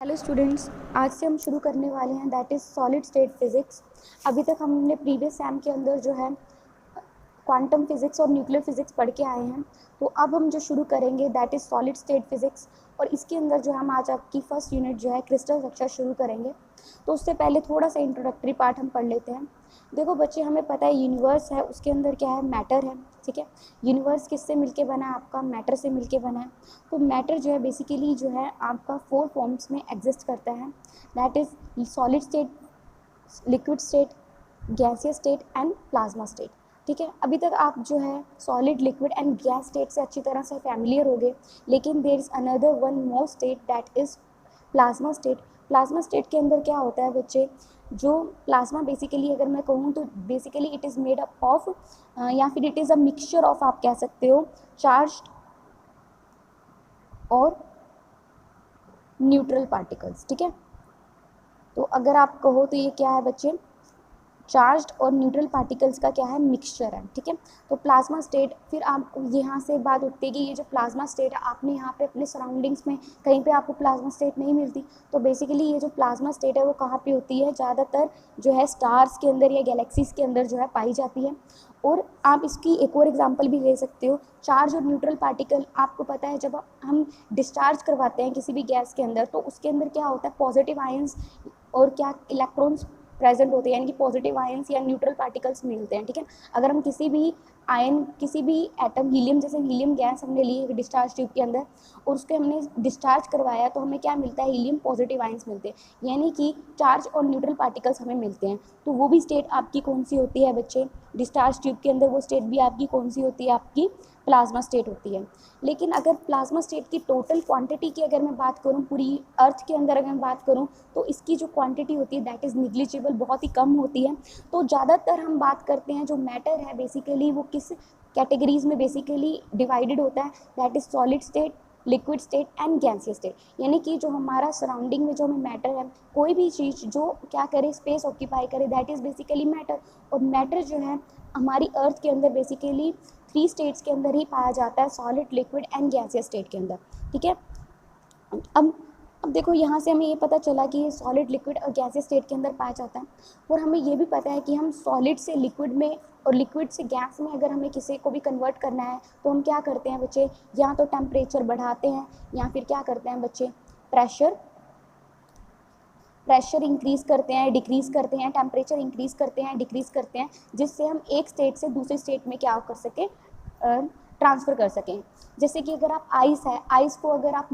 Hello students, आज से हम शुरू करने वाले हैं that is solid state physics. अभी तक हमने प्रीवियस सैम के अंदर जो है क्वांटम फिज़िक्स और न्यूक्लियर फिज़िक्स पढ़ के आए हैं। तो अब हम जो शुरू करेंगे that is solid state physics, और इसके अंदर जो हम आज आपकी फर्स्ट यूनिट जो है क्रिस्टल स्ट्रक्चर शुरू करेंगे। तो उससे पहले थोड़ा सा इंट्रोडक्टरी पार्ट हम पढ़ लेते हैं। देखो बच्चे, हमें पता है यूनिवर्स है, उसके अंदर क्या है, मैटर है। ठीक है, यूनिवर्स किससे मिलके बना है? आपका मैटर से मिलके बना है। तो मैटर जो है बेसिकली जो है आपका 4 फॉर्म्स में एग्जिस्ट करता है, that is solid state, liquid state, gaseous state and plasma state. ठीक है, अभी तक आप जो है solid, liquid and gas state से अच्छी तरह से फैमिलियर हो गए, लेकिन there is another one more state that is plasma state. Plasma state के अंदर क्या होता है बच्चे, जो प्लाज्मा बेसिकली अगर मैं कहूँ तो basically it is made up of या फिर it is a mixture of, आप कह सकते हो, चार्ज्ड और न्यूट्रल पार्टिकल्स। ठीक है, तो अगर आप कहो तो ये क्या है बच्चे, चार्ज्ड और न्यूट्रल पार्टिकल्स का क्या है, मिक्सचर है। ठीक है, तो प्लाज्मा स्टेट, फिर आप यहाँ से बात उठती है कि ये जो प्लाज्मा स्टेट है, आपने यहाँ पे अपने सराउंडिंग्स में कहीं पे आपको प्लाज्मा स्टेट नहीं मिलती। तो बेसिकली ये जो प्लाज्मा स्टेट है वो कहाँ पे होती है, ज़्यादातर जो है स्टार्स के अंदर या गैलेक्सीज के अंदर जो है पाई जाती है। और आप इसकी एक और एग्जांपल भी ले सकते हो, चार्ज और न्यूट्रल पार्टिकल। आपको पता है जब हम डिस्चार्ज करवाते हैं किसी भी गैस के अंदर, तो उसके अंदर क्या होता है, पॉजिटिव आयंस और क्या इलेक्ट्रॉन्स प्रेजेंट होते हैं, यानी कि पॉजिटिव आयंस या न्यूट्रल पार्टिकल्स मिलते हैं। ठीक है, अगर हम किसी भी आयन, किसी भी एटम, हीलियम, जैसे हीलियम गैस हमने ली है डिस्चार्ज ट्यूब के अंदर और उसके हमने डिस्चार्ज करवाया, तो हमें क्या मिलता है, हीलियम पॉजिटिव आयंस मिलते हैं, यानी कि चार्ज और न्यूट्रल पार्टिकल्स हमें मिलते हैं। तो वो भी स्टेट आपकी कौन सी होती है बच्चे, डिस्चार्ज ट्यूब के अंदर वो स्टेट भी आपकी कौन सी होती है, आपकी प्लाज्मा स्टेट होती है। लेकिन अगर प्लाज्मा स्टेट की टोटल क्वांटिटी की अगर मैं बात करूँ, पूरी अर्थ के अंदर अगर मैं बात करूँ, तो इसकी जो क्वांटिटी होती है दैट इज़ निग्लिजिबल, बहुत ही कम होती है। तो ज़्यादातर हम बात करते हैं जो मैटर है बेसिकली वो किस कैटेगरीज में बेसिकली डिवाइडेड होता है, that is solid state, liquid state and gaseous state. यानी कि जो हमारा सराउंडिंग में जो हमें मैटर है, कोई भी चीज़ जो क्या करे, स्पेस ऑक्यूपाई करे, दैट इज़ बेसिकली मैटर। और मैटर जो है हमारी अर्थ के अंदर बेसिकली 3 स्टेट्स के अंदर ही पाया जाता है, solid, liquid and gaseous state के अंदर। ठीक है, अब अब देखो यहाँ से हमें ये पता चला कि ये सॉलिड, लिक्विड और गैसियस स्टेट के अंदर पाया जाता है। और हमें ये भी पता है कि हम सॉलिड से लिक्विड में और लिक्विड से गैस में अगर हमें किसी को भी कन्वर्ट करना है, तो हम क्या करते हैं बच्चे, या तो टेम्परेचर बढ़ाते हैं या फिर क्या करते हैं बच्चे, प्रेशर इंक्रीज़ करते हैं, डिक्रीज़ करते हैं, टेम्परेचर इंक्रीज़ करते हैं, डिक्रीज़ करते हैं, जिससे हम एक स्टेट से दूसरे स्टेट में क्या कर सकें, ट्रांसफ़र कर सकें। जैसे कि अगर आप आइस है, आइस को अगर आप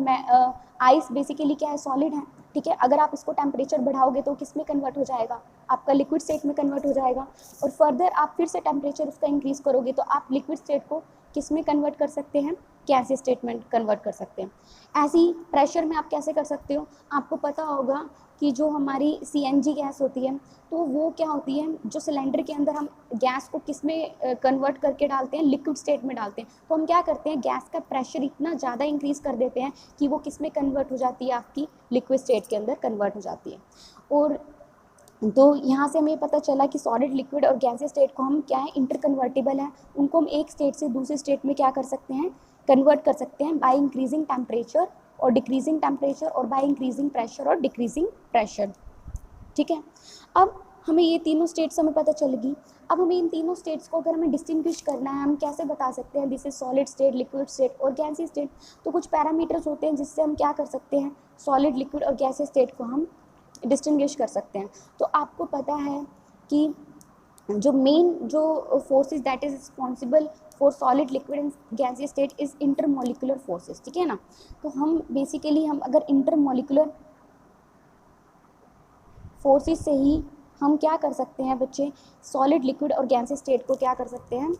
आइस बेसिकली क्या है, सॉलिड है। ठीक है, अगर आप इसको टेम्परेचर बढ़ाओगे तो किस में कन्वर्ट हो जाएगा, आपका लिक्विड स्टेट में कन्वर्ट हो जाएगा। और फर्दर आप फिर से टेम्परेचर उसका इंक्रीज़ करोगे तो आप लिक्विड स्टेट को किस में कन्वर्ट कर सकते हैं, गैसीय स्टेट में कन्वर्ट कर सकते हैं। ऐसे ही प्रेशर में आप कैसे कर सकते हो, आपको पता होगा कि जो हमारी CNG गैस होती है, तो वो क्या होती है, जो सिलेंडर के अंदर हम गैस को किस में कन्वर्ट करके डालते हैं, लिक्विड स्टेट में डालते हैं। तो हम क्या करते हैं, गैस का प्रेशर इतना ज़्यादा इंक्रीज़ कर देते हैं कि वो किस में कन्वर्ट हो जाती है, आपकी लिक्विड स्टेट के अंदर कन्वर्ट हो जाती है। और तो यहाँ से हमें पता चला कि सॉलिड, लिक्विड और गैसीय स्टेट को हम क्या है, इंटर कन्वर्टिबल है, उनको हम एक स्टेट से दूसरे स्टेट में क्या कर सकते हैं, कन्वर्ट कर सकते हैं बाय इंक्रीजिंग टेम्परेचर और डिक्रीजिंग टेम्परेचर और बाय इंक्रीजिंग प्रेशर और डिक्रीजिंग प्रेशर। ठीक है, अब हमें ये तीनों स्टेट्स हमें पता चलेगी। अब हमें इन तीनों स्टेट्स को अगर हमें डिस्टिंग्विश करना है, हम कैसे बता सकते हैं this is solid state, liquid state और गैसीय स्टेट। तो कुछ पैरामीटर्स होते हैं जिससे हम क्या कर सकते हैं, सॉलिड, लिक्विड और गैसीय स्टेट को हम डिस्टिंग्विश कर सकते हैं। तो आपको पता है कि जो मेन जो forces that is responsible for solid, liquid and गैसीय स्टेट इज इंटरमोलिकुलर फोर्सेस। ठीक है ना, तो हम बेसिकली हम अगर इंटरमोलिकुलर फोर्सेस से ही हम क्या कर सकते हैं बच्चे, सॉलिड, लिक्विड और गैसीय स्टेट को क्या कर सकते हैं,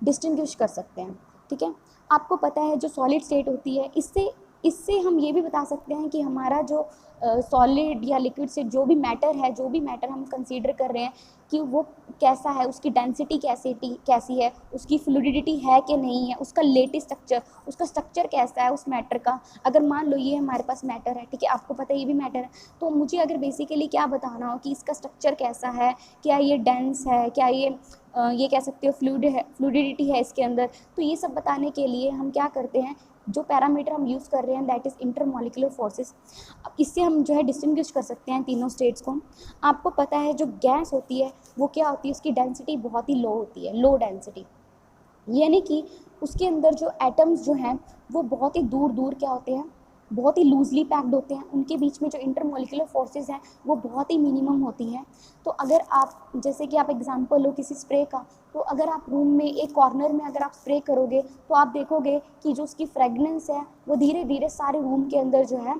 डिस्टिंग्विश कर सकते हैं। ठीक है, आपको पता है जो सॉलिड स्टेट होती है, इससे इससे हम ये भी बता सकते हैं कि हमारा जो सॉलिड या लिक्विड से जो भी मैटर हम कंसीडर कर रहे हैं कि वो कैसा है, उसकी डेंसिटी कैसी है, उसकी फ्लूइडिटी है कि नहीं है, उसका लेटिस स्ट्रक्चर, उसका स्ट्रक्चर कैसा है उस मैटर का। अगर मान लो ये हमारे पास मैटर है, ठीक है, आपको पता है ये भी मैटर है, तो मुझे अगर बेसिकली क्या बताना हो कि इसका स्ट्रक्चर कैसा है, क्या ये डेंस है, क्या ये कह सकते हो फ्लूइडिटी है इसके अंदर, तो ये सब बताने के लिए हम क्या करते हैं, जो पैरामीटर हम यूज़ कर रहे हैं दैट इज़ इंटरमॉलिक्यूलर फोर्सेस। अब इससे हम जो है डिस्टिंग्विश कर सकते हैं तीनों स्टेट्स को। आपको पता है जो गैस होती है वो क्या होती है, उसकी डेंसिटी बहुत ही लो होती है, लो डेंसिटी, यानी कि उसके अंदर जो एटम्स जो हैं वो बहुत ही दूर दूर क्या होते हैं, बहुत ही लूजली पैक्ड होते हैं, उनके बीच में जो इंटरमॉलिक्यूलर फोर्सेस हैं वो बहुत ही मिनिमम होती हैं। तो अगर आप, जैसे कि आप एग्जांपल लो किसी स्प्रे का, तो अगर आप रूम में एक कॉर्नर में अगर आप स्प्रे करोगे तो आप देखोगे कि जो उसकी फ्रेगनेंस है वो धीरे धीरे सारे रूम के अंदर जो है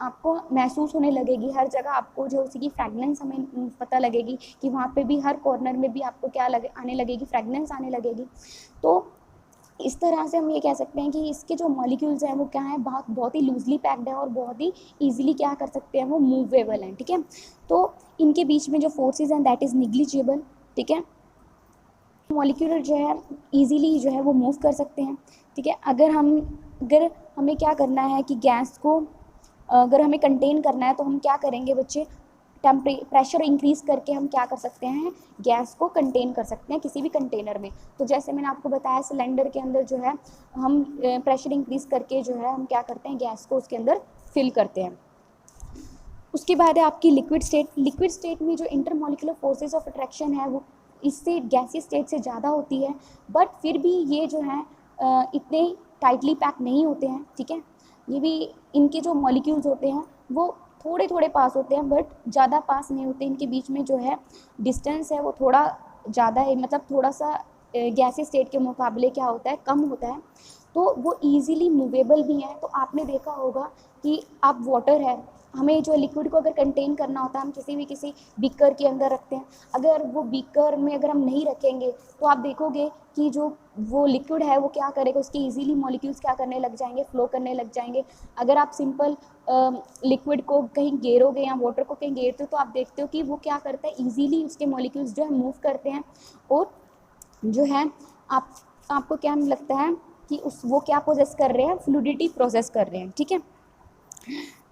आपको महसूस होने लगेगी, हर जगह आपको जो उसी की फ्रेगनेंस हमें पता लगेगी कि वहाँ पे भी हर कॉर्नर में भी आपको क्या आने लगेगी, फ्रेगनेंस आने लगेगी। तो इस तरह से हम ये कह सकते हैं कि इसके जो मॉलिक्यूल्स हैं वो क्या है, बहुत ही लूजली पैक्ड है और बहुत ही ईजिली क्या कर सकते हैं, वो मूवेबल हैं, ठीक है। तो इनके बीच में जो फोर्सेज हैं दैट इज़ निग्लिजिबल, ठीक है। मॉलिक्यूलर जो है ईजिली जो है वो मूव कर सकते हैं, ठीक है। अगर हमें क्या करना है कि गैस को अगर हमें कंटेन करना है तो हम क्या करेंगे बच्चे, प्रेशर इंक्रीज़ करके हम क्या कर सकते हैं, गैस को कंटेन कर सकते हैं किसी भी कंटेनर में। तो जैसे मैंने आपको बताया सिलेंडर के अंदर जो है हम प्रेशर इंक्रीज़ करके जो है हम क्या करते हैं, गैस को उसके अंदर फिल करते हैं। उसके बाद है आपकी लिक्विड स्टेट। लिक्विड स्टेट में जो इंटरमॉलिक्यूलर फोर्सेस ऑफ अट्रैक्शन है वो इससे गैसीय स्टेट से ज़्यादा होती है, बट फिर भी ये जो है इतने टाइटली पैक नहीं होते हैं, ठीक है। ये भी इनके जो मॉलिक्यूल्स होते हैं वो थोड़े थोड़े पास होते हैं बट ज़्यादा पास नहीं होते, इनके बीच में जो है डिस्टेंस है वो थोड़ा ज़्यादा है, मतलब थोड़ा सा गैसीय स्टेट के मुकाबले क्या होता है, कम होता है। तो वो ईजिली मूवेबल भी हैं। तो आपने देखा होगा कि आप वाटर है, हमें जो लिक्विड को अगर कंटेन करना होता है हम किसी बीकर के अंदर रखते हैं। अगर वो बीकर में अगर हम नहीं रखेंगे तो आप देखोगे कि जो वो लिक्विड है वो क्या करेगा, उसके इजीली मॉलिक्यूल्स क्या करने लग जाएंगे, फ्लो करने लग जाएंगे। अगर आप सिंपल लिक्विड को कहीं गेरोगे या वाटर को कहीं गेरते हो तो आप देखते हो कि वो क्या करता है, ईजीली उसके मॉलिक्यूल्स जो है मूव करते हैं और जो है आपको क्या लगता है कि वो क्या प्रोसेस कर रहे हैं, फ्लूइडिटी प्रोसेस कर रहे हैं, ठीक है।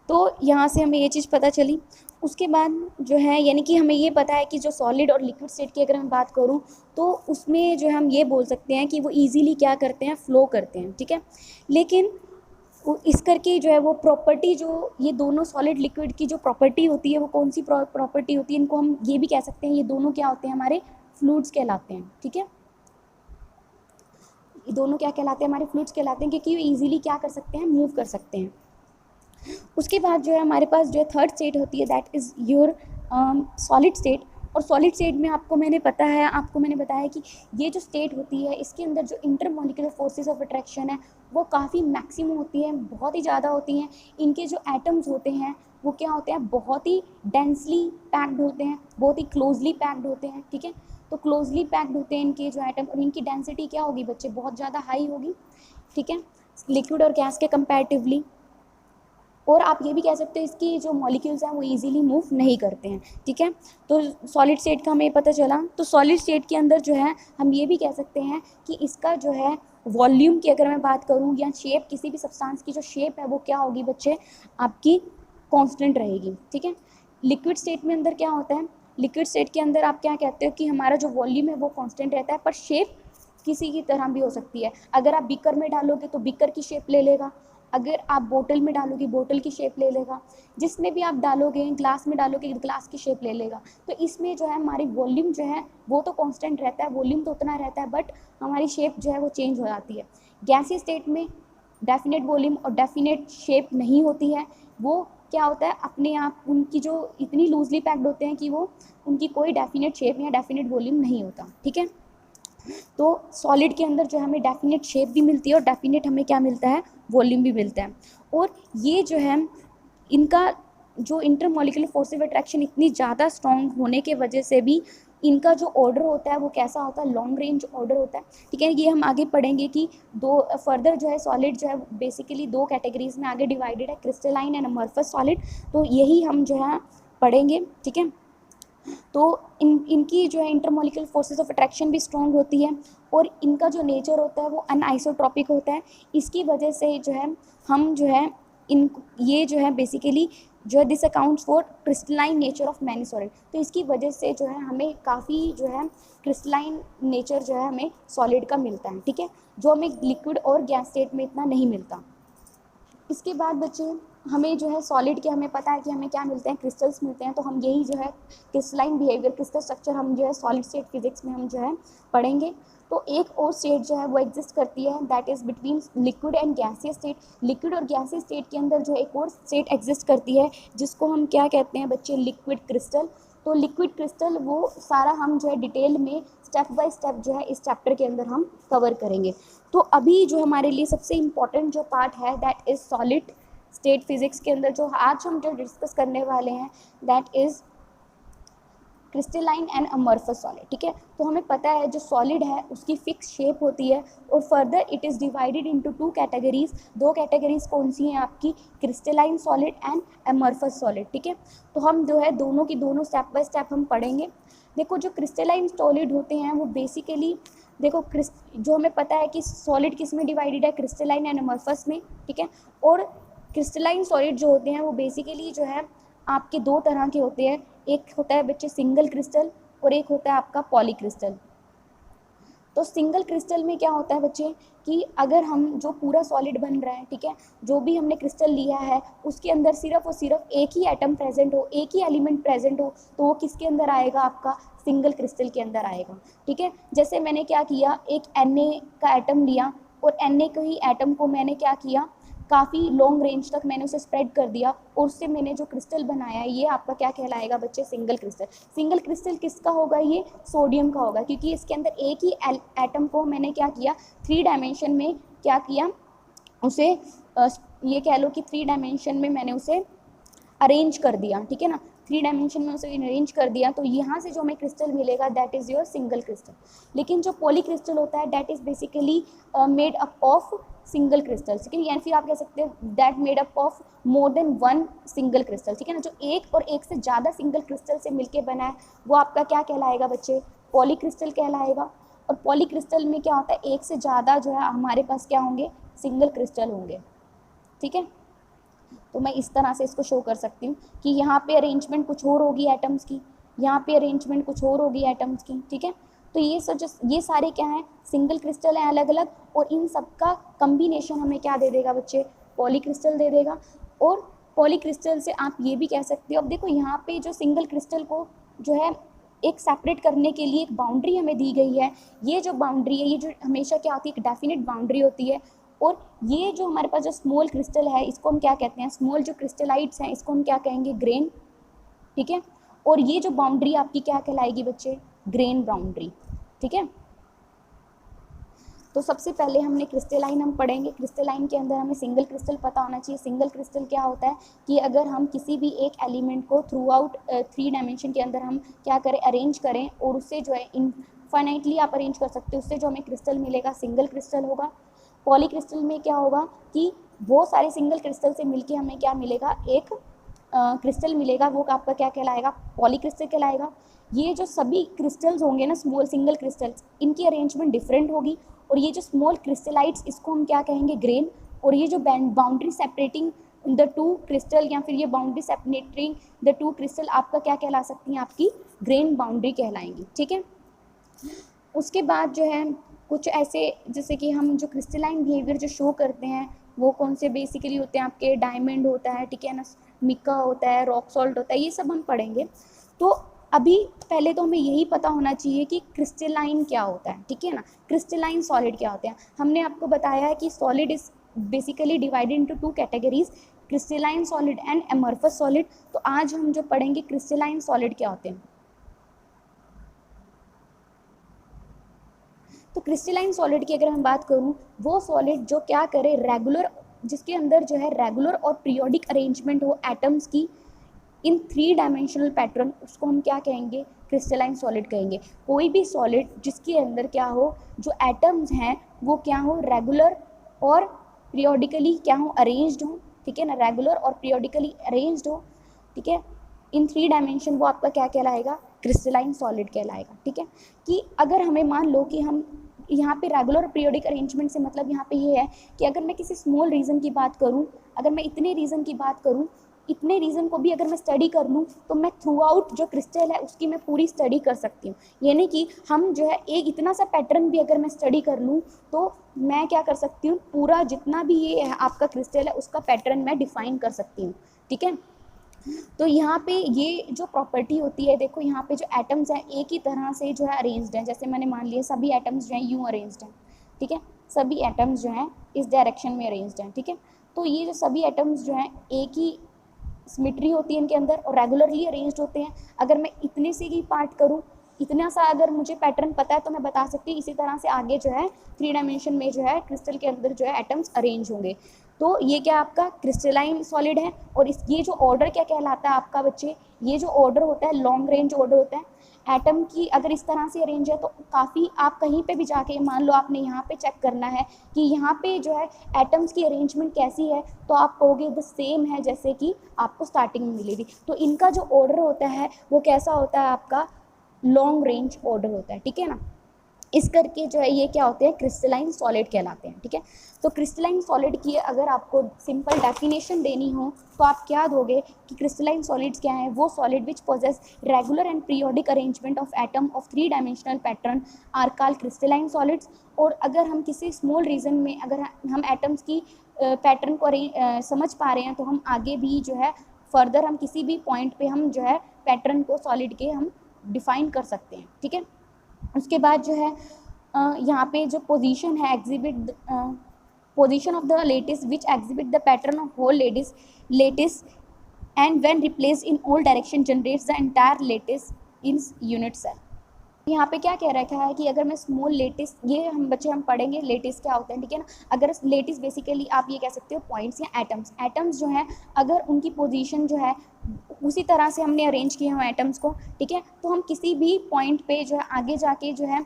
तो यहाँ से हमें ये चीज़ पता चली। उसके बाद जो है यानी कि हमें ये पता है कि जो सॉलिड और लिक्विड स्टेट की अगर हम बात करूँ तो उसमें जो हम ये बोल सकते हैं कि वो ईजिली क्या करते हैं, फ्लो करते हैं, ठीक है। लेकिन इस करके जो है वो प्रॉपर्टी, जो ये दोनों सॉलिड लिक्विड की जो प्रॉपर्टी होती है वो कौन सी प्रॉपर्टी होती है, इनको हम ये भी कह सकते हैं ये दोनों क्या होते हैं, हमारे फ्लूइड्स कहलाते हैं, ठीक है। ये दोनों क्या कहलाते हैं, हमारे फ्लूइड्स कहलाते हैं, क्योंकि ये ईजिली क्या कर सकते हैं, मूव कर सकते हैं। उसके बाद जो है हमारे पास जो है थर्ड स्टेट होती है that is your solid state. और सॉलिड स्टेट में आपको मैंने बताया कि ये जो स्टेट होती है इसके अंदर जो इंटरमॉलिक्यूलर फोर्सेस ऑफ अट्रैक्शन है वो काफ़ी मैक्सिमम होती है, बहुत ही ज़्यादा होती हैं। इनके जो एटम्स होते हैं वो क्या होते हैं, बहुत ही डेंसली पैक्ड होते हैं, बहुत ही क्लोजली पैक्ड होते हैं, ठीक है। तो क्लोजली पैक्ड होते हैं इनके जो एटम, और इनकी डेंसिटी क्या होगी बच्चे, बहुत ज़्यादा हाई होगी, ठीक है, लिक्विड और गैस के कंपैरेटिवली। और आप ये भी कह सकते हो इसकी जो मॉलिक्यूल्स हैं वो इजीली मूव नहीं करते हैं, ठीक है। तो सॉलिड स्टेट का हमें पता चला। तो सॉलिड स्टेट के अंदर जो है हम ये भी कह सकते हैं कि इसका जो है वॉल्यूम की अगर मैं बात करूँ या शेप, किसी भी सब्सटेंस की जो शेप है वो क्या होगी बच्चे, आपकी कांस्टेंट रहेगी, ठीक है। लिक्विड स्टेट में अंदर क्या होता है, लिक्विड स्टेट के अंदर आप क्या कहते हो कि हमारा जो वॉल्यूम है वो कांस्टेंट रहता है, पर शेप किसी की तरह भी हो सकती है। अगर आप बीकर में डालोगे तो बीकर की शेप ले लेगा, अगर आप बोतल में डालोगे बोतल की शेप ले लेगा, जिसमें भी आप डालोगे, ग्लास में डालोगे ग्लास की शेप ले लेगा। तो इसमें जो है हमारी वॉल्यूम जो है वो तो कांस्टेंट रहता है, वॉल्यूम तो उतना रहता है, बट हमारी शेप जो है वो चेंज हो जाती है। गैसीय स्टेट में डेफिनेट वॉल्यूम और डेफिनेट शेप नहीं होती है, वो क्या होता है अपने आप उनकी जो इतनी लूजली पैक्ड होते हैं कि वो उनकी कोई डेफिनेट शेप या डेफिनेट वॉल्यूम नहीं होता, ठीक है। तो सॉलिड के अंदर जो हमें डेफिनेट शेप भी मिलती है और डेफिनेट हमें क्या मिलता है, वॉल्यूम भी मिलता है। और ये जो है इनका जो इंटरमॉलिक्यूलर फोर्स ऑफ अट्रैक्शन इतनी ज़्यादा स्ट्रॉन्ग होने के वजह से भी इनका जो ऑर्डर होता है वो कैसा होता है, लॉन्ग रेंज ऑर्डर होता है, ठीक है। ये हम आगे पढ़ेंगे कि दो फर्दर जो है सॉलिड जो है बेसिकली दो कैटेगरीज में आगे डिवाइडेड है, क्रिस्टलाइन एंड अमॉर्फस सॉलिड। तो यही हम जो है पढ़ेंगे, ठीक है। तो इनकी जो है इंटरमॉलिक्यूलर फोर्सेस ऑफ अट्रैक्शन भी स्ट्रॉन्ग होती है और इनका जो नेचर होता है वो अनआइसोट्रॉपिक होता है। इसकी वजह से जो है हम जो है ये जो है बेसिकली जो है this accounts for crystalline nature of many solid. तो इसकी वजह से जो है हमें काफ़ी जो है क्रिस्टलाइन नेचर जो है हमें सॉलिड का मिलता है, ठीक है, जो हमें लिक्विड और गैस स्टेट में इतना नहीं मिलता। इसके बाद बच्चे हमें जो है सॉलिड के हमें पता है कि हमें क्या मिलते हैं, क्रिस्टल्स मिलते हैं। तो हम यही जो है क्रिस्टलाइन बिहेवियर, क्रिस्टल स्ट्रक्चर हम जो है सॉलिड स्टेट फिजिक्स में हम जो है पढ़ेंगे। तो एक और स्टेट जो है वो एग्जिस्ट करती है, that is between liquid and gaseous state. Liquid और गैसियस स्टेट के अंदर जो एक और स्टेट एग्जिस्ट करती है जिसको हम क्या कहते हैं बच्चे, लिक्विड क्रिस्टल। तो लिक्विड क्रिस्टल वो सारा हम जो है डिटेल में स्टेप बाय स्टेप जो है इस चैप्टर के अंदर हम कवर करेंगे। तो अभी जो हमारे लिए सबसे इम्पॉर्टेंट जो पार्ट है that is solid state physics के अंदर जो आज हम जो डिस्कस करने वाले हैं दैट इज़ क्रिस्टलाइन एंड अमorphous सॉलिड, ठीक है। तो हमें पता है जो सॉलिड है उसकी फिक्स शेप होती है और further it is divided into two categories. दो कैटेगरीज कौन सी हैं आपकी, क्रिस्टलाइन सॉलिड एंड अमorphous सॉलिड, ठीक है। तो हम जो है दोनों की दोनों स्टेप बाय स्टेप हम पढ़ेंगे। देखो जो क्रिस्टलाइन सॉलिड होते हैं वो बेसिकली देखो जो हमें पता है कि सॉलिड किस में डिवाइडेड है, क्रिस्टलाइन एंड अमorphous में, ठीक है। और क्रिस्टलाइन सॉलिड जो होते हैं वो बेसिकली जो है आपके दो तरह के होते हैं, एक होता है बच्चे सिंगल क्रिस्टल और एक होता है आपका पॉली क्रिस्टल। तो सिंगल क्रिस्टल में क्या होता है बच्चे कि अगर हम जो पूरा सॉलिड बन रहा है, ठीक है, जो भी हमने क्रिस्टल लिया है उसके अंदर सिर्फ और सिर्फ एक ही एटम प्रेजेंट हो, एक ही एलिमेंट प्रेजेंट हो, तो वो किसके अंदर आएगा, आपका सिंगल क्रिस्टल के अंदर आएगा, ठीक है। जैसे मैंने क्या किया, एक Na का एटम लिया और Na के ही एटम को मैंने क्या किया, काफ़ी लॉन्ग रेंज तक मैंने उसे स्प्रेड कर दिया और उससे मैंने जो क्रिस्टल बनाया ये आपका क्या कहलाएगा बच्चे, सिंगल क्रिस्टल। सिंगल क्रिस्टल किसका होगा, ये सोडियम का होगा, क्योंकि इसके अंदर एक ही एटम को मैंने क्या किया, 3 डायमेंशन में क्या किया, उसे ये कह लो कि 3 डायमेंशन में मैंने उसे अरेंज कर दिया, ठीक है ना, 3 डायमेंशन में उसे अरेंज कर दिया। तो यहाँ से जो हमें क्रिस्टल मिलेगा that is your single crystal. लेकिन जो पॉली क्रिस्टल होता है that is basically made up of single crystal, ठीक है, या फिर आप कह सकते हैं that made up of more than one single crystal, ठीक है ना। जो एक और एक से ज़्यादा सिंगल क्रिस्टल से मिलके बना है वो आपका क्या कहलाएगा बच्चे, पॉली क्रिस्टल कहलाएगा। और पॉली क्रिस्टल में क्या होता है, एक से ज़्यादा जो है हमारे पास क्या होंगे, सिंगल क्रिस्टल होंगे, ठीक है। तो मैं इस तरह से इसको शो कर सकती हूँ कि यहाँ पे अरेंजमेंट कुछ और होगी एटम्स की, यहाँ पे अरेंजमेंट कुछ और होगी एटम्स की, ठीक है। तो ये सारे क्या हैं, सिंगल क्रिस्टल हैं अलग अलग, और इन सब का कम्बिनेशन हमें क्या दे देगा बच्चे, पॉली क्रिस्टल दे देगा। और पॉली क्रिस्टल से आप ये भी कह सकते हो, अब देखो यहाँ पे जो सिंगल क्रिस्टल को जो है एक सेपरेट करने के लिए एक बाउंड्री हमें दी गई है। ये जो बाउंड्री है ये जो हमेशा क्या होती है, एक डेफिनेट बाउंड्री होती है। और ये जो हमारे पास जो स्मॉल क्रिस्टल है इसको हम क्या कहते हैं, स्मॉल जो क्रिस्टलाइट्स हैं इसको हम क्या कहेंगे, ग्रेन, ठीक है। और ये जो बाउंड्री आपकी क्या कहलाएगी बच्चे, ग्रेन बाउंड्री, ठीक है। तो सबसे पहले हमने क्रिस्टलाइन हम पढ़ेंगे। क्रिस्टलाइन के अंदर हमें सिंगल क्रिस्टल पता होना चाहिए। सिंगल क्रिस्टल क्या होता है कि अगर हम किसी भी एक एलिमेंट को थ्रू आउट 3 डायमेंशन के अंदर हम क्या करें, अरेंज करें, और उससे जो है इनफाइनाइटली आप अरेंज कर सकते हो, उससे जो हमें क्रिस्टल मिलेगा सिंगल क्रिस्टल होगा। पॉली क्रिस्टल में क्या होगा कि बहुत सारे सिंगल क्रिस्टल से मिलके हमें क्या मिलेगा, एक क्रिस्टल मिलेगा, वो आपका क्या कहलाएगा, पॉली क्रिस्टल कहलाएगा। ये जो सभी क्रिस्टल्स होंगे ना, स्मॉल सिंगल क्रिस्टल्स, इनकी अरेंजमेंट डिफरेंट होगी। और ये जो स्मॉल क्रिस्टलाइट्स इसको हम क्या कहेंगे, ग्रेन। और ये जो boundary separating the two crystal या फिर ये boundary separating the two crystal आपका क्या कहला सकती हैं, आपकी ग्रेन बाउंड्री कहलाएंगी, ठीक है। उसके बाद जो है कुछ ऐसे जैसे कि हम जो क्रिस्टलाइन बिहेवियर जो शो करते हैं वो कौन से बेसिकली होते हैं, आपके डायमंड होता है, ठीक है ना, मिका होता है, रॉक सॉल्ट होता है, ये सब हम पढ़ेंगे। तो अभी पहले तो हमें यही पता होना चाहिए कि क्रिस्टलाइन क्या होता है, ठीक है ना, क्रिस्टलाइन सॉलिड क्या होते हैं। हमने आपको बताया है कि solid is basically divided into 2 categories, crystalline solid and अमorphous सॉलिड। तो आज हम जो पढ़ेंगे क्रिस्टलाइन सॉलिड क्या होते हैं। तो क्रिस्टलाइन सॉलिड की अगर मैं बात करूं, वो सॉलिड जो क्या करे, रेगुलर, जिसके अंदर जो है रेगुलर और पीरियोडिक अरेंजमेंट हो एटम्स की इन 3 डायमेंशनल पैटर्न, उसको हम क्या कहेंगे, क्रिस्टलाइन सॉलिड कहेंगे। कोई भी सॉलिड जिसके अंदर क्या हो, जो एटम्स हैं वो क्या हो, रेगुलर और पीरियोडिकली क्या हो, अरेंज्ड हो, ठीक है ना, रेगुलर और पीरियोडिकली अरेंज्ड हो, ठीक है, इन 3 डायमेंशन, वो आपका क्या कहलाएगा, क्रिस्टलाइन सॉलिड कहलाएगा, ठीक है। कि अगर हमें मान लो कि हम यहाँ पे रेगुलर और पीरियोडिक अरेंजमेंट से मतलब यहाँ पे ये है कि अगर मैं किसी स्मॉल रीजन की बात करूँ, अगर मैं इतने रीजन की बात करूँ इतने रीज़न को भी अगर मैं स्टडी कर लूँ तो मैं थ्रू आउट जो क्रिस्टल है उसकी मैं पूरी स्टडी कर सकती हूँ। यानी कि हम जो है एक इतना सा पैटर्न भी अगर मैं स्टडी कर लूँ तो मैं क्या कर सकती हूँ, पूरा जितना भी ये है आपका क्रिस्टल है उसका पैटर्न मैं डिफाइन कर सकती हूँ। ठीक है, तो यहाँ पे ये जो प्रॉपर्टी होती है, देखो यहाँ पे जो एटम्स हैं एक ही तरह से जो है अरेंज्ड हैं। जैसे मैंने मान लिया सभी एटम्स जो हैं यूँ अरेंज्ड हैं। ठीक है, सभी एटम्स जो हैं इस डायरेक्शन में अरेंज्ड हैं। ठीक है, तो ये जो सभी एटम्स जो हैं एक ही सिमेट्री होती है इनके अंदर और रेगुलरली अरेंज्ड होते हैं। अगर मैं इतने से ही पार्ट करूँ, इतना सा अगर मुझे पैटर्न पता है तो मैं बता सकती हूँ इसी तरह से आगे जो है 3 डायमेंशन में जो है क्रिस्टल के अंदर जो है एटम्स अरेंज होंगे। तो ये क्या आपका क्रिस्टलाइन सॉलिड है। और इस ये जो ऑर्डर क्या कहलाता है आपका बच्चे, ये जो ऑर्डर होता है लॉन्ग रेंज ऑर्डर होता है। एटम की अगर इस तरह से अरेंज है तो काफ़ी, आप कहीं पे भी जाके मान लो आपने यहाँ पे चेक करना है कि यहाँ पे जो है एटम्स की अरेंजमेंट कैसी है, तो आप कहोगे द सेम है जैसे कि आपको स्टार्टिंग में मिली थी। तो इनका जो ऑर्डर होता है वो कैसा होता है, आपका लॉन्ग रेंज ऑर्डर होता है। ठीक है ना, इस करके जो है ये क्या होते हैं, क्रिस्टलाइन सॉलिड कहलाते हैं। ठीक है, तो क्रिस्टलाइन सॉलिड की अगर आपको सिंपल डेफिनेशन देनी हो तो आप क्या दोगे कि क्रिस्टलाइन सॉलिड्स क्या है, वो solid which possess regular and periodic arrangement of atom of 3 dimensional pattern are called crystalline solids. और अगर हम किसी स्मॉल रीजन में अगर हम एटम्स की पैटर्न को समझ पा रहे हैं तो हम आगे भी जो है फर्दर हम किसी भी पॉइंट पे हम जो है पैटर्न को सॉलिड के हम डिफाइन कर सकते हैं। ठीक है, उसके बाद जो है यहाँ पे जो पोजीशन है exhibit position of the lattice which exhibit the pattern of whole lattice and when replace in all direction generates the entire lattice in unit cell. यहाँ पे क्या कह रखा है कि अगर मैं स्मॉल लेटिस, ये हम बच्चे हम पढ़ेंगे लेटिस क्या होते हैं। ठीक है ना, अगर लेटिस बेसिकली आप ये कह सकते हो पॉइंट्स या एटम्स। एटम्स जो है अगर उनकी पोजीशन जो है उसी तरह से हमने अरेंज किए हैं एटम्स को, ठीक है, तो हम किसी भी पॉइंट पे जो है आगे जाके जो है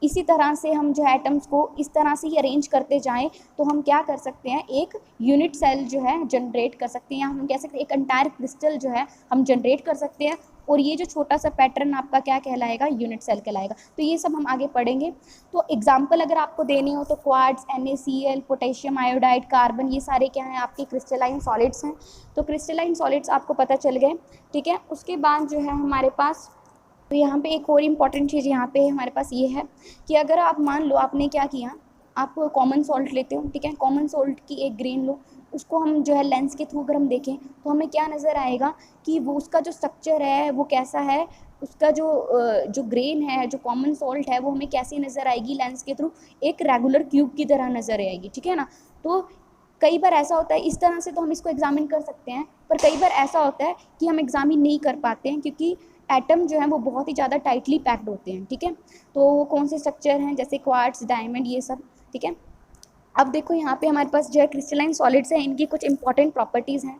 इसी तरह से हम जो है एटम्स को इस तरह से ही अरेंज करते जाएं तो हम क्या कर सकते हैं, एक यूनिट सेल जो है जनरेट कर सकते हैं, या हम कह सकते हैं एक एंटायर क्रिस्टल जो है हम जनरेट कर सकते हैं। और ये जो छोटा सा पैटर्न आपका क्या कहलाएगा, यूनिट सेल कहलाएगा। तो ये सब हम आगे पढ़ेंगे। तो एग्जाम्पल अगर आपको देने हो तो quartz, NaCl, potassium iodide, carbon, ये सारे क्या हैं आपके क्रिस्टलाइन सॉलिड्स हैं। तो क्रिस्टलाइन सॉलिड्स आपको पता चल गए। ठीक है, उसके बाद जो है हमारे पास तो यहाँ पे एक और इम्पॉर्टेंट चीज़ यहाँ पे हमारे पास ये है कि अगर आप मान लो आपने क्या किया, आप कॉमन सॉल्ट लेते हो। ठीक है, कॉमन सॉल्ट की एक ग्रेन लो, उसको हम जो है लेंस के थ्रू अगर हम देखें तो हमें क्या नज़र आएगा कि वो उसका जो स्ट्रक्चर है वो कैसा है, उसका जो ग्रेन है, जो कॉमन सॉल्ट है वो हमें कैसी नज़र आएगी लेंस के थ्रू, एक रेगुलर क्यूब की तरह नज़र आएगी। ठीक है ना, तो कई बार ऐसा होता है इस तरह से तो हम इसको एग्जामिन कर सकते हैं, पर कई बार ऐसा होता है कि हम एग्जामिन नहीं कर पाते हैं क्योंकि एटम जो है वो बहुत ही ज़्यादा टाइटली पैक्ड होते हैं। ठीक है, तो वो कौन से स्ट्रक्चर हैं, जैसे क्वार्ट्ज, डायमंड, ये सब। ठीक है, अब देखो यहाँ पे हमारे पास जो है क्रिस्टलाइन सॉलिड्स हैं, इनकी कुछ इंपॉर्टेंट प्रॉपर्टीज़ हैं।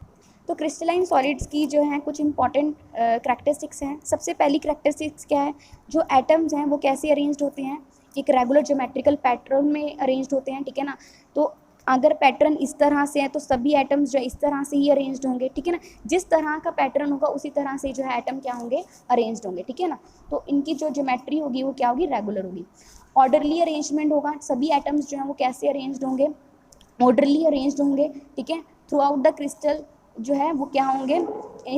तो क्रिस्टलाइन सॉलिड्स की जो है कुछ इंपॉर्टेंट करैक्टरिस्टिक्स हैं। सबसे पहली करैक्टरिस्टिक्स क्या है, जो एटम्स हैं वो कैसे अरेंज्ड होते हैं, एक रेगुलर ज्योमेट्रिकल पैटर्न में अरेंज्ड होते हैं। ठीक है ना, तो अगर पैटर्न इस तरह से है तो सभी एटम्स जो है इस तरह से ही अरेंज्ड होंगे। ठीक है ना, जिस तरह का पैटर्न होगा उसी तरह से जो है एटम क्या होंगे, अरेंज्ड होंगे। ठीक है ना, तो इनकी जो ज्योमेट्री होगी वो क्या होगी, रेगुलर होगी। ऑर्डरली अरेंजमेंट होगा, सभी एटम्स जो हैं वो कैसे अरेंज्ड होंगे, ऑर्डरली अरेंज्ड होंगे। ठीक है, थ्रू आउट द क्रिस्टल जो है वो क्या होंगे,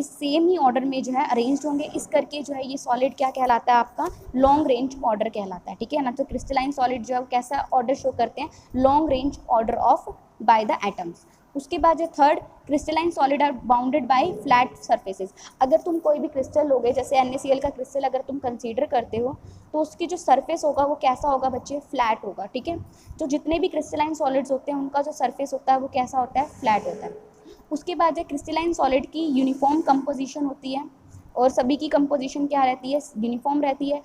सेम ही ऑर्डर में जो है अरेंज्ड होंगे। इस करके जो है ये सॉलिड क्या कहलाता है, आपका लॉन्ग रेंज ऑर्डर कहलाता है। ठीक है ना, तो क्रिस्टलाइन सॉलिड जो है वो कैसा ऑर्डर शो करते हैं, long range order of by the atoms. उसके बाद जो third, crystalline solid are bounded by flat surfaces. अगर तुम कोई भी क्रिस्टल लोगे, जैसे NaCl का क्रिस्टल अगर तुम कंसीडर करते हो तो उसकी जो सरफेस होगा वो कैसा होगा बच्चे, फ्लैट होगा। ठीक है, तो जितने भी क्रिस्टलाइन सॉलिड्स होते हैं उनका जो सरफेस होता है वो कैसा होता है, फ्लैट होता है। उसके बाद क्रिस्टलाइन सॉलिड की यूनिफॉर्म कंपोजिशन होती है, और सभी की कंपोजिशन क्या रहती है, यूनिफॉर्म रहती है।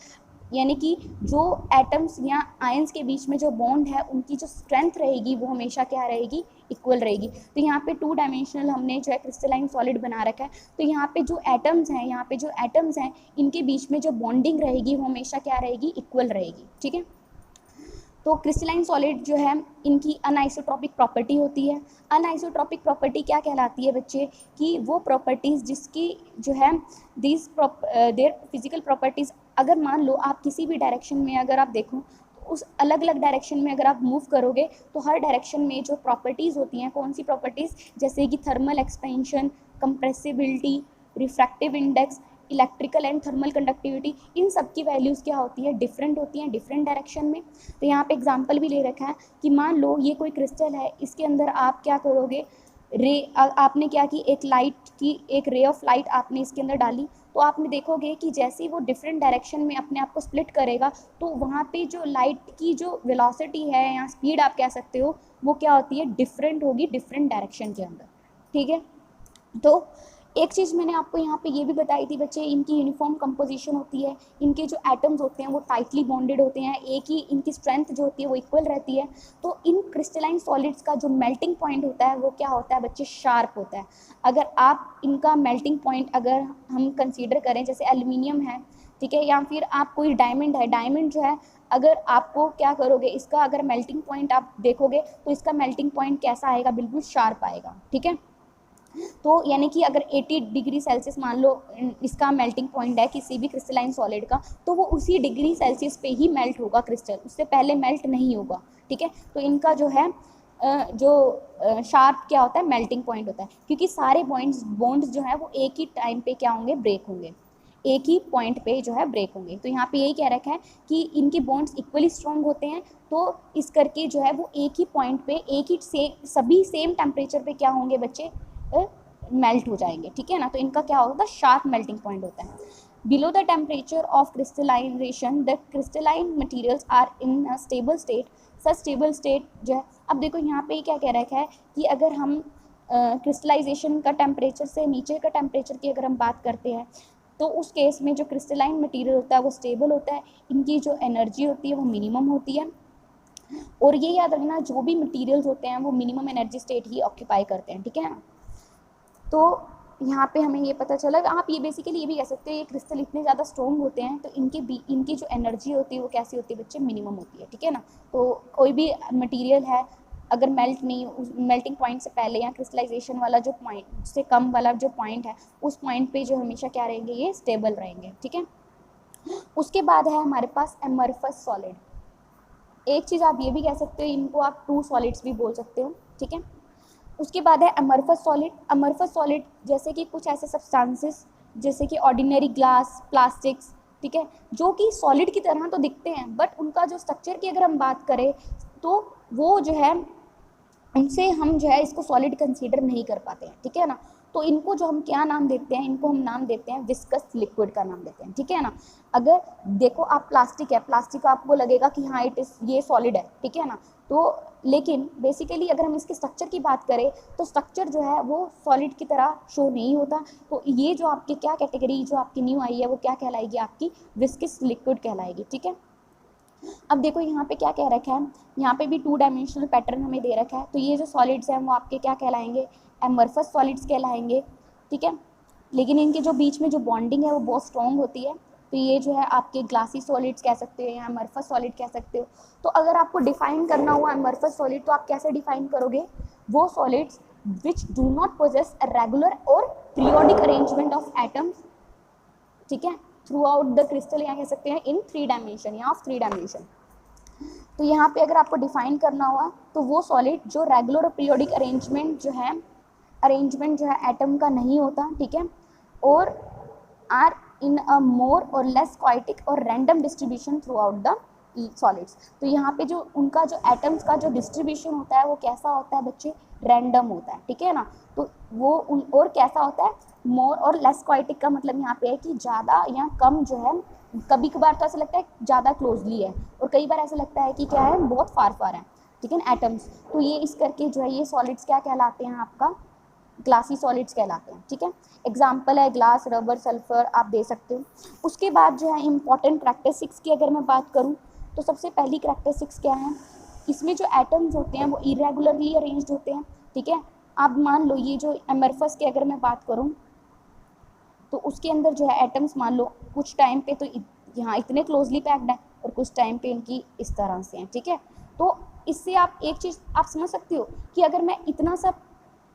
यानी कि जो एटम्स या आयंस के बीच में जो बॉन्ड है उनकी जो स्ट्रेंथ रहेगी वो हमेशा क्या रहेगी, इक्वल रहेगी। तो यहाँ पे 2 डायमेंशनल हमने जो है क्रिस्टलाइन सॉलिड बना रखा है। तो यहाँ पे जो एटम्स हैं इनके बीच में जो बॉन्डिंग रहेगी वो हमेशा क्या रहेगी, इक्वल रहेगी। ठीक है, तो क्रिस्टलाइन सॉलिड जो है इनकी अनआइसोट्रॉपिक प्रॉपर्टी होती है। अनआइसोट्रॉपिक प्रॉपर्टी क्या कहलाती है बच्चे, कि वो प्रॉपर्टीज़ जिसकी जो है देयर फिजिकल प्रॉपर्टीज़, अगर मान लो आप किसी भी डायरेक्शन में अगर आप देखो तो उस अलग अलग डायरेक्शन में अगर आप मूव करोगे तो हर डायरेक्शन में जो प्रॉपर्टीज़ होती हैं, कौन सी प्रॉपर्टीज़, जैसे कि thermal expansion, compressibility, refractive index, electrical and thermal conductivity, इन सब की वैल्यूज़ क्या होती है, डिफरेंट होती हैं डिफरेंट डायरेक्शन में। तो यहाँ पे एग्जांपल भी ले रखा है कि मान लो ये कोई क्रिस्टल है, इसके अंदर आप क्या करोगे, आपने क्या की, एक रे ऑफ लाइट आपने इसके अंदर डाली, तो आपने देखोगे कि जैसे ही वो डिफरेंट डायरेक्शन में अपने आप को स्प्लिट करेगा, तो वहाँ पे जो लाइट की जो वेलोसिटी है या स्पीड आप कह सकते हो, वो क्या होती है, डिफरेंट होगी डिफरेंट डायरेक्शन के अंदर। ठीक है, तो एक चीज़ मैंने आपको यहाँ पे ये भी बताई थी बच्चे, इनकी यूनिफॉर्म कंपोजिशन होती है, इनके जो एटम्स होते हैं वो टाइटली बॉन्डेड होते हैं, एक ही इनकी स्ट्रेंथ जो होती है वो इक्वल रहती है। तो इन क्रिस्टलाइन सॉलिड्स का जो मेल्टिंग पॉइंट होता है वो क्या होता है बच्चे, शार्प होता है। अगर आप इनका मेल्टिंग पॉइंट अगर हम कंसीडर करें, जैसे एल्यूमिनियम है, ठीक है, या फिर आप कोई डायमंड है, डायमंड जो है, अगर आपको क्या करोगे, इसका अगर मेल्टिंग पॉइंट आप देखोगे तो इसका मेल्टिंग पॉइंट कैसा आएगा, बिल्कुल शार्प आएगा। ठीक है, तो यानी कि अगर 80 डिग्री सेल्सियस मान लो इसका मेल्टिंग पॉइंट है किसी भी क्रिस्टलाइन सॉलिड का, तो वो उसी डिग्री सेल्सियस पे ही मेल्ट होगा क्रिस्टल, उससे पहले मेल्ट नहीं होगा। ठीक है, तो इनका जो है शार्प क्या होता है, मेल्टिंग पॉइंट होता है, क्योंकि सारे बॉन्ड्स जो है वो एक ही टाइम पे क्या होंगे, ब्रेक होंगे, एक ही पॉइंट पे जो है ब्रेक होंगे। तो यहाँ पे यही कह रखा है कि इनके बॉन्ड्स इक्वली स्ट्रॉन्ग होते हैं, तो इस करके जो है वो एक ही पॉइंट पे एक ही सभी सेम टेम्परेचर पे क्या होंगे बच्चे, मेल्ट हो जाएंगे। ठीक है ना, तो इनका क्या होता है, शार्प मेल्टिंग पॉइंट होता है। Below the temperature of crystallisation the crystalline materials are in a stable state, such stable state जो है, अब देखो यहाँ पे क्या कह रखा है कि अगर हम क्रिस्टलाइजेशन का टेम्परेचर से नीचे का टेम्परेचर की अगर हम बात करते हैं, तो उस केस में जो क्रिस्टलाइन मटेरियल होता है वो स्टेबल होता है, इनकी जो एनर्जी होती है वो मिनिमम होती है। और ये याद रखना, जो भी मटेरियल्स होते हैं वो मिनिमम एनर्जी स्टेट ही ऑक्यूपाई करते हैं। ठीक है ना, तो यहाँ पे हमें ये पता चला, आप ये बेसिकली ये भी कह सकते हो, ये क्रिस्टल इतने ज़्यादा स्ट्रॉन्ग होते हैं तो इनकी जो एनर्जी होती है वो कैसी होती है बच्चे, मिनिमम होती है। ठीक है ना, तो कोई भी मटेरियल है अगर मेल्ट नहीं, उस मेल्टिंग पॉइंट से पहले या क्रिस्टलाइजेशन वाला जो पॉइंट से कम वाला जो पॉइंट है, उस पॉइंट पे जो हमेशा क्या रहेंगे, ये स्टेबल रहेंगे। ठीक है, उसके बाद है हमारे पास एमरफस सॉलिड। एक चीज़ आप ये भी कह सकते हो, इनको आप टू सॉलिड्स भी बोल सकते हो। ठीक है, उसके बाद है अमरफस सॉलिड। अमरफस सॉलिड जैसे कि कुछ ऐसे सब्सटेंसेस जैसे कि ऑर्डिनरी ग्लास, प्लास्टिक्स, ठीक है, जो कि सॉलिड की तरह तो दिखते हैं, बट उनका जो स्ट्रक्चर की अगर हम बात करें तो वो जो है, उनसे हम जो है इसको सॉलिड कंसीडर नहीं कर पाते हैं। ठीक है ना, तो इनको जो हम क्या नाम देते हैं, इनको हम नाम देते हैं विस्कस लिक्विड का नाम देते हैं। ठीक है ना, अगर देखो आप प्लास्टिक है, प्लास्टिक आपको लगेगा कि हाँ इट इज़ ये सॉलिड है। ठीक है ना, तो लेकिन बेसिकली अगर हम इसके स्ट्रक्चर की बात करें तो स्ट्रक्चर जो है वो सॉलिड की तरह शो नहीं होता। तो ये जो आपकी क्या कैटेगरी जो आपकी न्यू आई है वो क्या कहलाएगी, आपकी विस्कस लिक्विड कहलाएगी। ठीक है, अब देखो यहाँ पे क्या कह रखा है, यहाँ पे भी 2 डायमेंशनल पैटर्न हमें दे रखा है, तो ये जो सॉलिड्स हैं वो आपके क्या कहलाएंगे, एमरफस सॉलिड्स कहलाएंगे। ठीक है, लेकिन इनके जो बीच में जो बॉन्डिंग है वो बहुत स्ट्रॉन्ग होती है, तो ये जो है आपके ग्लासी सॉलिड्स कह सकते हो या एमरफस सॉलिड कह सकते हो। तो अगर आपको डिफाइन करना हुआ एमरफस सॉलिड, तो आप कैसे डिफाइन करोगे, वो solids which do not possess a regular और पीरियोडिक अरेंजमेंट ऑफ एटम्स, ठीक है, थ्रू आउट द क्रिस्टल, या कह सकते हैं इन 3 डायमेंशन या ऑफ 3 डायमेंशन। तो यहाँ पे अगर आपको डिफाइन करना हुआ तो वो सॉलिड जो रेगुलर और पीरियोडिक अरेंजमेंट जो है एटम का नहीं होता। ठीक है, और आर इन अ मोर और लेस क्वाइटिक और random distribution through out the solids. तो यहाँ पे जो उनका जो एटम्स का जो डिस्ट्रीब्यूशन होता है वो कैसा होता है बच्चे, रैंडम होता है। ठीक है ना, तो वो और कैसा होता है, मोर और लेस क्वाइटिक का मतलब यहाँ पे है कि ज़्यादा या कम जो है, कभी कभार तो ऐसा लगता है ज़्यादा क्लोजली है और कई बार ऐसा लगता है कि क्या है, बहुत फार फार है। ठीक है ना, एटम्स, तो ये इस करके जो है ये सॉलिड्स क्या कहलाते हैं, आपका ग्लासी सॉलिड्स कहलाते हैं। ठीक है, एग्जाम्पल है ग्लास, रबर, सल्फर आप दे सकते हो। उसके बाद जो है इंपॉर्टेंट करैक्टरिस्टिक्स की अगर मैं बात करूँ तो सबसे पहली करैक्टरिस्टिक्स क्या है, इसमें जो एटम्स होते हैं वो इरेगुलरली अरेंज्ड होते हैं। ठीक है, अब मान लो ये जो एमरफस की अगर मैं बात करूँ तो उसके अंदर जो है एटम्स मान लो कुछ टाइम पे तो यहाँ इतने क्लोजली पैक्ड है और कुछ टाइम पे इनकी इस तरह से हैं। ठीक है, तो इससे आप एक चीज़ आप समझ सकते हो कि अगर मैं इतना सा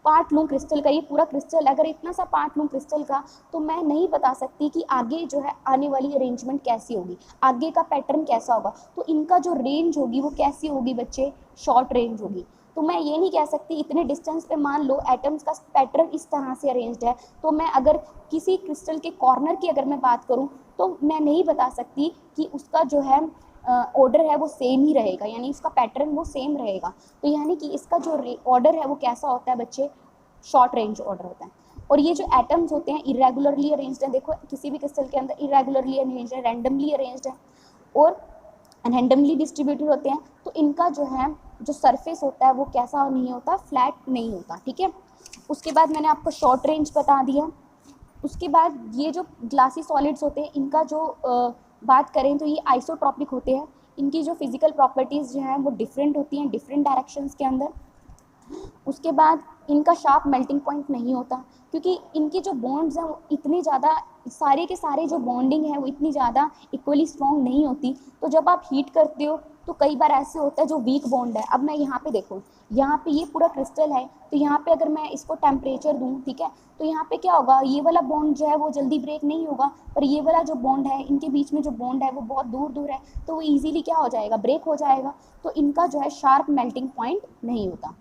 पार्ट लूँ क्रिस्टल का, ये पूरा क्रिस्टल अगर इतना सा पार्ट लूँ क्रिस्टल का, तो मैं नहीं बता सकती कि आगे जो है आने वाली अरेंजमेंट कैसी होगी, आगे का पैटर्न कैसा होगा। तो इनका जो रेंज होगी वो कैसी होगी बच्चे, शॉर्ट रेंज होगी। तो मैं ये नहीं कह सकती इतने डिस्टेंस पे मान लो एटम्स का पैटर्न इस तरह से अरेंज्ड है, तो मैं अगर किसी क्रिस्टल के कॉर्नर की अगर मैं बात करूँ तो मैं नहीं बता सकती कि उसका जो है ऑर्डर है वो सेम ही रहेगा, यानी उसका पैटर्न वो सेम रहेगा। तो यानी कि इसका जो ऑर्डर है वो कैसा होता है बच्चे, शॉर्ट रेंज ऑर्डर होता है। और ये जो एटम्स होते हैं इरेगुलरली अरेंज्ड है, देखो किसी भी क्रिस्टल के अंदर इरेगुलरली अरेंज्ड है, रैंडमली अरेंज्ड है और रैंडमली डिस्ट्रीब्यूटेड होते हैं। तो इनका जो है जो सरफेस होता है वो कैसा नहीं होता, फ्लैट नहीं होता, ठीक है। उसके बाद मैंने आपको शॉर्ट रेंज बता दिया। उसके बाद ये जो ग्लासी सॉलिड्स होते हैं इनका जो बात करें तो ये आइसोट्रॉपिक होते हैं। इनकी जो फिजिकल प्रॉपर्टीज़ जो हैं वो डिफरेंट होती हैं डिफरेंट डायरेक्शंस के अंदर। उसके बाद इनका शार्प मेल्टिंग पॉइंट नहीं होता, क्योंकि इनकी जो बॉन्ड्स हैं वो इतनी ज़्यादा, सारे के सारे जो बॉन्डिंग है वो इतनी ज़्यादा इक्वली स्ट्रॉन्ग नहीं होती। तो जब आप हीट करते हो तो कई बार ऐसे होता है जो वीक बॉन्ड है। अब मैं यहाँ पे देखो, यहाँ पे ये पूरा क्रिस्टल है, तो यहाँ पे अगर मैं इसको टेम्परेचर दूँ, ठीक है, तो यहाँ पे क्या होगा, ये वाला बॉन्ड जो है वो जल्दी ब्रेक नहीं होगा, पर ये वाला जो बॉन्ड है, इनके बीच में जो बॉन्ड है वो बहुत दूर दूर है, तो वो ईजिली क्या हो जाएगा, ब्रेक हो जाएगा। तो इनका जो है शार्प मेल्टिंग पॉइंट नहीं होता,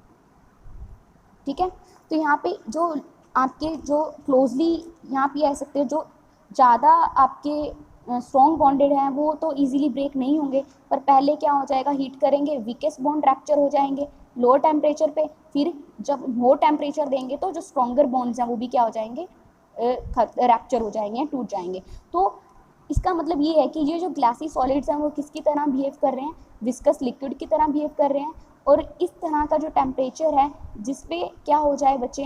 ठीक है। तो यहाँ पे जो आपके जो क्लोजली यहाँ पे कह सकते हो जो ज़्यादा आपके स्ट्रॉन्ग बॉन्डेड हैं वो तो इजीली ब्रेक नहीं होंगे, पर पहले क्या हो जाएगा, हीट करेंगे वीकेस्ट बॉन्ड रैप्चर हो जाएंगे लोअर टेम्परेचर पे, फिर जब मोर टेम्परेचर देंगे तो जो स्ट्रॉन्गर बॉन्ड्स हैं वो भी क्या हो जाएंगे, रैप्चर हो जाएंगे, टूट जाएंगे। तो इसका मतलब ये है कि ये जो ग्लासी सॉलिड्स हैं वो किसकी तरह बिहेव कर रहे हैं, विस्कस लिक्विड की तरह बिहेव कर रहे हैं। और इस तरह का जो टेम्परेचर है जिसपे क्या हो जाए बच्चे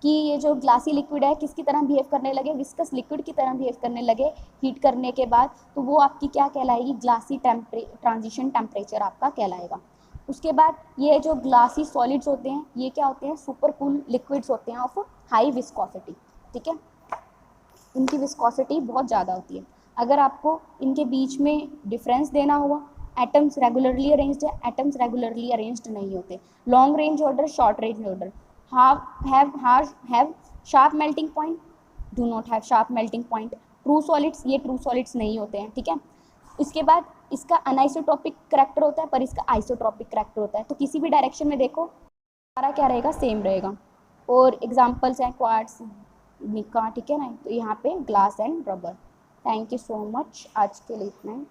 कि ये जो ग्लासी लिक्विड है किसकी तरह बिहेव करने लगे, विस्कस लिक्विड की तरह बिहेव करने लगे हीट करने के बाद, तो वो आपकी क्या कहलाएगी, ग्लासी ट्रांजिशन टेम्परेचर आपका कहलाएगा। उसके बाद ये जो ग्लासी सॉलिड्स होते हैं ये क्या होते हैं, सुपर कूल लिक्विड्स होते हैं ऑफ हाई विस्कोसिटी, ठीक है। इनकी विस्कोसिटी बहुत ज़्यादा होती है। अगर आपको इनके बीच में डिफरेंस देना हुआ, एटम्स रेगुलरली अरेंज्ड है, एटम्स रेगुलरली अरेंज्ड नहीं होते, long range order, short range order, have sharp melting point, do not have sharp melting point, true solids, ये ट्रू सॉलिड्स नहीं होते हैं, ठीक है। इसके बाद इसका अनआइसोट्रॉपिक करैक्टर होता है पर इसका आइसोट्रॉपिक करैक्टर होता है। तो किसी भी डायरेक्शन में देखो सारा क्या रहेगा, सेम रहेगा। और एग्जाम्पल्स हैं क्वार्ट्स, मिका, ठीक है ना। तो यहाँ पे glass and rubber. Thank you so much, आज के लिए इतना ही।